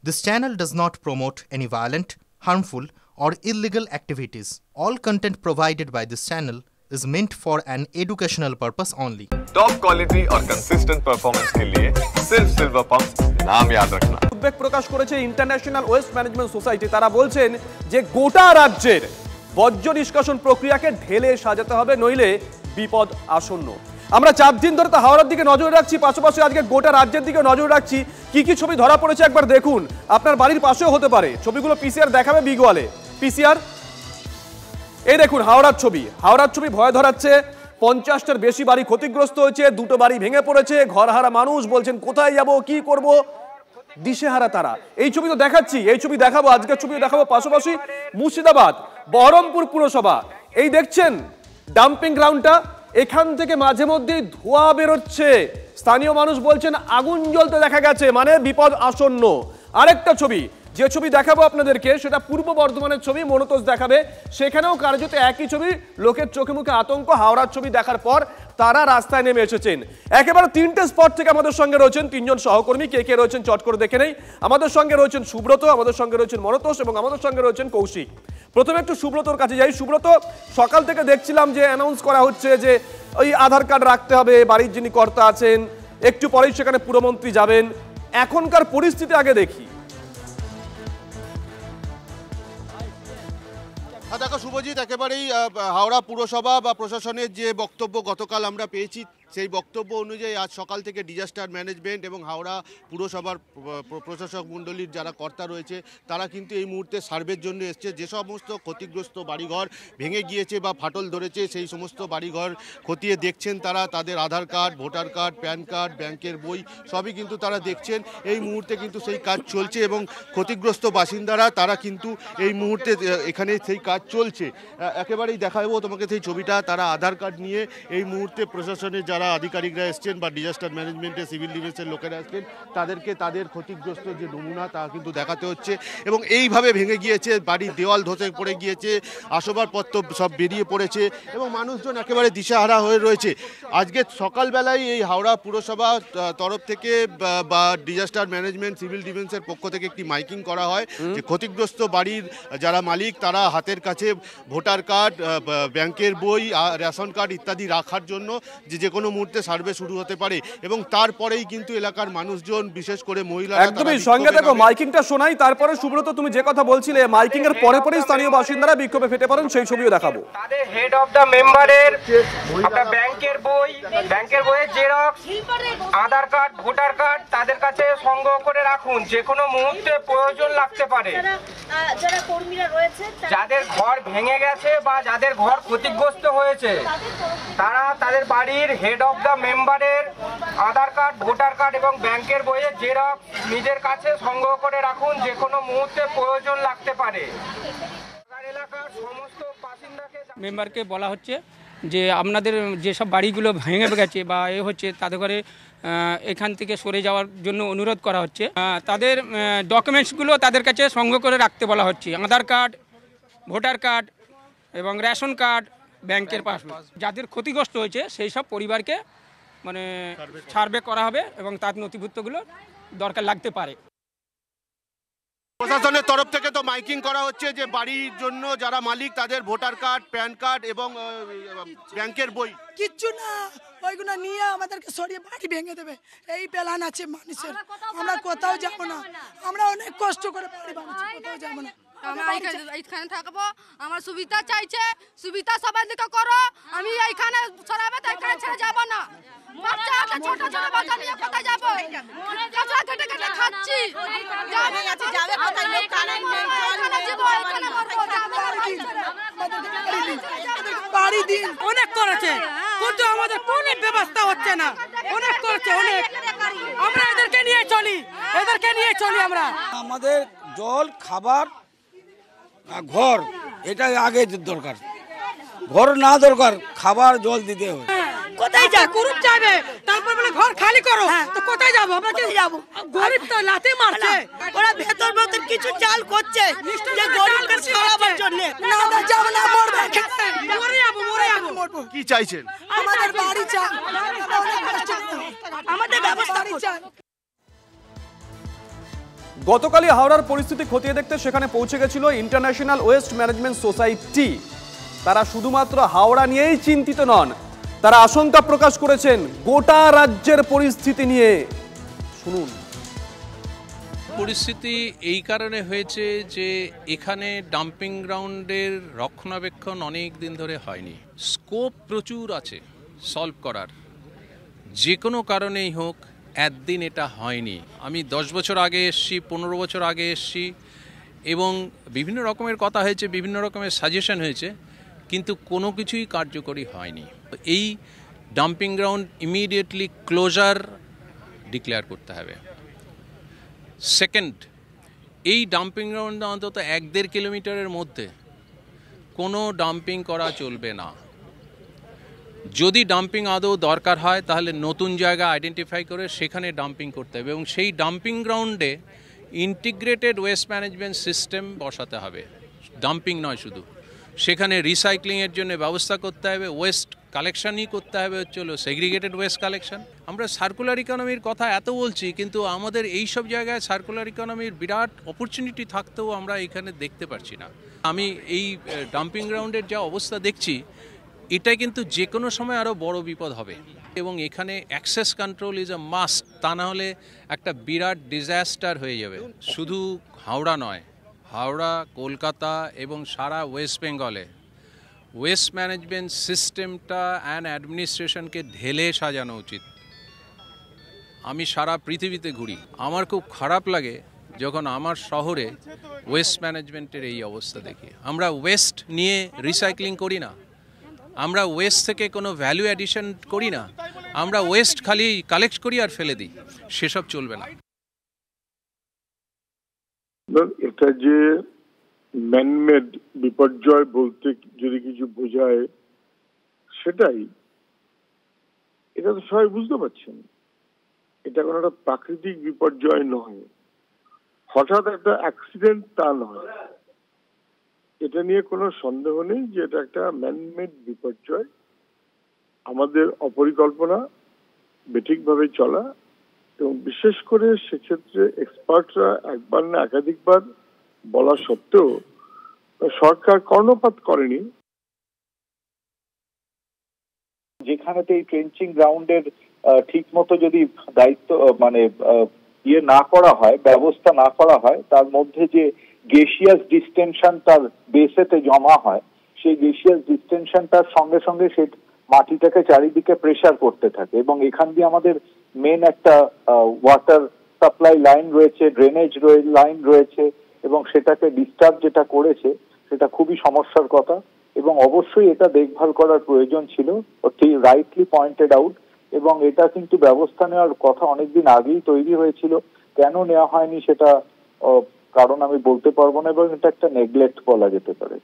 This channel does not promote any violent, harmful, or illegal activities. All content provided by this channel is meant for an educational purpose only. Top quality और consistent performance के लिए सिर्फ silver pump नाम याद रखना। উদ্বেগ প্রকাশ করেছে international waste management society. তারা বলছেন যে গোটা রাজ্যের বর্জ্য নিষ্কাশন প্রক্রিয়াকে ঢেলে সাজাতে হবে, নইলে বিপদ আসন্ন। আমরা 4 দিন ধরে তো হাওড়ার দিকে নজর রাখছি, পাশাপাশি আজকে গোটা রাজ্যের দিকে নজর রাখছি। কি ছবি ধরা পড়েছে একবার দেখুন, আপনার বাড়ির পাশেও হতে পারে। ছবিগুলো পিসিআর দেখাবে বিগওয়ালে। পিসিআর এই দেখুন হাওড়ার ছবি ভয় ধরাচ্ছে। 50টার বেশি বাড়ি ক্ষতিগ্রস্ত হয়েছে, 2টো বাড়ি ভেঙে পড়েছে, ঘরহারা মানুষ বলছেন কোথায় যাব, কি করব, দিশেহারা তারা। এই ছবি তো দেখাচ্ছি, এই ছবি দেখাবো, আজকের ছবি দেখাবো। পাশাপাশি মুর্শিদাবাদ বহরমপুর পুরসভা, এই দেখছেন ডাম্পিং গ্রাউন্ডটা, এখান থেকে মাঝে মধ্যেই ধোঁয়া বেরোচ্ছে। স্থানীয় মানুষ বলছেন আগুন জ্বলতে দেখা গেছে, মানে বিপদ আসন্ন। আরেকটা ছবি, যে ছবি দেখাবো আপনাদেরকে সেটা পূর্ব বর্ধমানের ছবি, মনোতোষ দেখাবে। সেখানেও কার্যত একই ছবি, লোকের চোখে মুখে আতঙ্ক। হাওড়ার ছবি দেখার পর তারা রাস্তায় নেমে এসেছেন। একেবারে 3টে স্পট থেকে আমাদের সঙ্গে রয়েছেন 3জন সহকর্মী। কে রয়েছেন চট করে দেখে নেই। আমাদের সঙ্গে রয়েছেন সুব্রত, আমাদের সঙ্গে রয়েছেন মনোতোষ এবং আমাদের সঙ্গে রয়েছেন কৌশিক। প্রথমে একটু সুব্রতর কাছে যাই। সুব্রত, সকাল থেকে দেখছিলাম যে অ্যানাউন্স করা হচ্ছে যে ওই আধার কার্ড রাখতে হবে, বাড়ির যিনি কর্তা আছেন, একটু পরেই সেখানে পুরমন্ত্রী যাবেন। এখনকার পরিস্থিতি আগে দেখি। দেখো শুভজিৎ, একেবারেই হাওড়া পুরসভা বা প্রশাসনের যে বক্তব্য গতকাল আমরা পেয়েছি, সেই বক্তব্য অনুযায়ী আজ সকাল থেকে ডিজাস্টার ম্যানেজমেন্ট এবং হাওড়া পুরসভার প্রশাসক মণ্ডলীর যারা কর্তা রয়েছে তারা কিন্তু এই মুহূর্তে সার্ভের জন্য এসছে। যে সমস্ত ক্ষতিগ্রস্ত বাড়িঘর ভেঙে গিয়েছে বা ফাটল ধরেছে সেই সমস্ত বাড়িঘর খতিয়ে দেখছেন তারা। তাদের Aadhaar card, voter card, PAN card, ব্যাংকের বই সবই কিন্তু তারা দেখছেন। এই মুহূর্তে কিন্তু সেই কাজ চলছে এবং ক্ষতিগ্রস্ত বাসিন্দারা তারা কিন্তু এই মুহূর্তে এখানে সেই কাজ চলছে। একেবারেই দেখাবো তোমাকে সেই ছবিটা। তারা আধার কার্ড নিয়ে এই মুহূর্তে প্রশাসনের যারা আধিকারিকরা এসছেন বা ডিজাস্টার ম্যানেজমেন্টের সিভিল ডিফেন্সের লোকেরা এসছেন, তাদেরকে তাদের ক্ষতিগ্রস্ত যে নমুনা তা কিন্তু দেখাতে হচ্ছে। এবং এইভাবে ভেঙে গিয়েছে, বাড়ির দেওয়াল ধসে পড়ে গিয়েছে, আসবাবপত্র সব বেরিয়ে পড়েছে এবং মানুষজন একেবারে দিশাহারা হয়ে রয়েছে। আজকে সকালবেলায় এই হাওড়া পুরসভা তরফ থেকে বা ডিজাস্টার ম্যানেজমেন্ট সিভিল ডিফেন্সের পক্ষ থেকে একটি মাইকিং করা হয় যে ক্ষতিগ্রস্ত বাড়ির যারা মালিক তারা হাতের কাছে ভোটার কার্ড, ব্যাংকের বই, রেশন কার্ড ইত্যাদি রাখার জন্য যে কোনো মুহূর্তে সার্ভে শুরু হতে পারে এবং তারপরেই কিন্তু এলাকার মানুষজন, বিশেষ করে মহিলারা একদমই সঙ্গে দেখো মাইকিংটা শোনাই। তারপরে সুব্রত তুমি যে কথা বলছিলে, মাইকিং এর পরে স্থানীয় বাসিন্দারা বিক্ষোভে ফেটে পড়েন, সেই ছবিও দেখাবো। তাদের হেড অফ দা মেম্বারের আপনার ব্যাংকের বইয়ের জেরক্স, আধার কার্ড, ভোটার কার্ড তাদের কাছে সংগ্রহ করে রাখুন, যে কোনো মুহূর্তে প্রয়োজন লাগতে পারে। যারা কর্মীরা রয়েছে, যাদের ঘর ভেঙে গেছে বা যাদের ঘর ক্ষতিগ্রস্ত হয়েছে, তারা তাদের বাড়ির হেড অফ দা মেম্বারের আধার কার্ড, ভোটার কার্ড এবং ব্যাংকের বইয়ের জেরক্স নিজের কাছে সংগ্রহ করে রাখুন, যে কোনো মুহূর্তে প্রয়োজন লাগতে পারে। এলাকার সমস্ত বাসিন্দাকে মেম্বারকে বলা হচ্ছে যে আপনাদের যেসব বাড়িগুলো ভেঙে গেছে বা হচ্ছে তাদের ঘরে এখান থেকে সরে যাওয়ার জন্য অনুরোধ করা হচ্ছে। তাদের ডকুমেন্টসগুলো তাদের কাছে সংগ্রহ করে রাখতে বলা হচ্ছে, আধার কার্ড, ভোটার কার্ড এবং রেশন কার্ড, ব্যাংকের পাসবুক। যাদের ক্ষতিগ্রস্ত হয়েছে সেই সব পরিবারকে মানে সার্ভে করা হবে এবং তার নথিভুক্তগুলো দরকার লাগতে পারে। প্রশাসনের তরফ থেকে তো মাইকিং করা হচ্ছে যে বাড়ির জন্য যারা মালিক তাদের ভোটার কার্ড, প্যান কার্ড এবং ব্যাংকের বই কিচ্ছু না, ওইগুলো নিয়ে আমাদেরকে সরিয়ে বাড়ি ভেঙে দেবে, এই প্ল্যান আছে মানুষের। আমরা কোথাও যাব না, আমরা অনেক কষ্ট করে বাড়ি বানাচ্ছি, কোথাও যাব না। এইখানে থাকবো, আমার সুবিধা চাইছে, সুবিধা সবাই দিকে করো। আমি এইখানে সরাবে তো এইখানে ছেড়ে যাবো না। বাচ্চা আছে, ছোট বাচ্চা নিয়ে কোথায় যাবো? কাঁচা কেটে কেটে খাচ্ছি। যাবে কোথায়? লোক কারেন্ট নেই, এখানে যাবো, এখানে মরবো, বাড়ি দিন অনেক করেছে কিন্তু আমাদের কোনো ব্যবস্থা হচ্ছে না। অনেক করেছে, অনেক। আমরা এদেরকে নিয়ে চলি আমরা। আমাদের জল, খাবার, ঘর এটাই আগে দরকার। ঘর না দরকার, খাবার জল দিতে হবে। কোথায় যা গ্রুপ যাবে, তারপর বলে ঘর খালি করো, তো কোথায় যাবো আমরা? কি যাবো? গরিব তো লাথি মারছে, ওরা ভেতর কিছু চাল করছে যে গরিবকে খাওয়াবার জন্য। না আমরা যাব না, মরে যাবো। কি চাইছেন? আমাদের বাড়ি চাই, আমাদের ব্যবস্থা চাই। গতকালই হাওড়ার পরিস্থিতি খতিয়ে দেখতে সেখানে পৌঁছে গেছিল ইন্টারন্যাশনাল ওয়েস্ট ম্যানেজমেন্ট সোসাইটি। তারা শুধুমাত্র হাওড়া নিয়েই চিন্তিত নন, তারা আশঙ্কা প্রকাশ করেছেন গোটা রাজ্যের পরিস্থিতি নিয়ে। শুনুন। পরিস্থিতি এই কারণে হয়েছে যে এখানে ডাম্পিং গ্রাউন্ডের রক্ষণাবেক্ষণ অনেক দিন ধরে হয়নি। স্কোপ প্রচুর আছে সলভ করার, যে কোনো কারণেই হোক একদিন এটা হয়নি। আমি 10 বছর আগে এসছি, 15 বছর আগে এসছি এবং বিভিন্ন রকমের কথা হয়েছে, বিভিন্ন রকমের সাজেশন হয়েছে, কিন্তু কোনো কিছুই কার্যকরী হয়নি। এই dumping ground immediately closure declare করতে হবে। সেকেন্ড, এই ডাম্পিং গ্রাউন্ড অন্তত 1-1.5 কিলোমিটারের মধ্যে কোনো ডাম্পিং করা চলবে না। যদি ডাম্পিং আদৌ দরকার হয় তাহলে নতুন জায়গা আইডেন্টিফাই করে সেখানে ডাম্পিং করতে হবে এবং সেই ডাম্পিং গ্রাউন্ডে ইন্টিগ্রেটেড ওয়েস্ট ম্যানেজমেন্ট সিস্টেম বসাতে হবে। ডাম্পিং নয় শুধু, সেখানে রিসাইক্লিংয়ের জন্য ব্যবস্থা করতে হবে, ওয়েস্ট কালেকশনই করতে হবে, হলো সেগ্রিগেটেড ওয়েস্ট কালেকশন। আমরা সার্কুলার ইকোনমির কথা এত বলছি, কিন্তু আমাদের এই সব জায়গায় সার্কুলার ইকোনমির বিরাট অপরচুনিটি থাকতেও আমরা এখানে দেখতে পাচ্ছি না। আমি এই ডাম্পিং গ্রাউন্ডের যা অবস্থা দেখছি, এটা কিন্তু যে কোনো সময় আরও বড় বিপদ হবে এবং এখানে access control is a must, তা না হলে একটা বিরাট ডিজাস্টার হয়ে যাবে। শুধু হাওড়া নয়, হাওড়া, কলকাতা এবং সারা ওয়েস্ট বেঙ্গলে ওয়েস্ট ম্যানেজমেন্ট সিস্টেমটা অ্যান্ড অ্যাডমিনিস্ট্রেশনকে ঢেলে সাজানো উচিত। আমি সারা পৃথিবীতে ঘুরি, আমার খুব খারাপ লাগে যখন আমার শহরে ওয়েস্ট ম্যানেজমেন্টের এই অবস্থা দেখি। আমরা ওয়েস্ট নিয়ে রিসাইক্লিং করি না, আমরা ওয়েস্ট থেকে কোনো ভ্যালু অ্যাডিশন করি না, আমরা ওয়েস্ট খালি কালেক্ট করি আর ফেলে দিই। সেসব চলবে না। এটা যে ম্যানমেড বিপর্যয় বলতে যদি কিছু বোঝায় সেটাই, এটা তো সবাই বুঝতে পারছেন। এটা কোনো একটা প্রাকৃতিক বিপর্যয় নয়, হঠাৎ একটা অ্যাক্সিডেন্ট তা নয়। এটা নিয়ে কোনো সন্দেহ নেই যে এটা একটা ম্যানমেড বিপর্যয়। আমাদের অপরিকল্পনা, বেঠিকভাবে চলা এবং বিশেষ করে সেক্ষেত্রে এক্সপার্টরা একবার না একাধিকবার বলা সত্ত্বেও সরকার কর্ণপাত করেনি। যেখানেতে এই ট্রেঞ্চিং গ্রাউন্ডের ঠিক মতো যদি দায়িত্ব না করা হয়, ব্যবস্থা না করা হয়, তার মধ্যে যে গেসিয়াস ডিস্টেনশন তার বেসেতে জমা হয়, সেই গেসিয়াস ডিস্টেনশনটার সঙ্গে সঙ্গে সে মাটিটাকে চারিদিকে প্রেসার করতে থাকে এবং এখান দিয়ে আমাদের মেন একটা ওয়াটার সাপ্লাই লাইন রয়েছে, ড্রেনেজ লাইন রয়েছে এবং সেটাকে ডিস্টার্ব যেটা করেছে সেটা খুবই সমস্যার কথা এবং অবশ্যই এটা দেখভাল করার প্রয়োজন ছিল, ঠিক রাইটলি পয়েন্টেড আউট। এবং এটা কিন্তু ব্যবস্থা নেওয়ার কথা অনেকদিন আগেই তৈরি হয়েছিল, কেন নেওয়া হয়নি সেটা কারণ আমি বলতে পারবো না এবং এটা একটা নেগলেক্ট বলা যেতে পারে।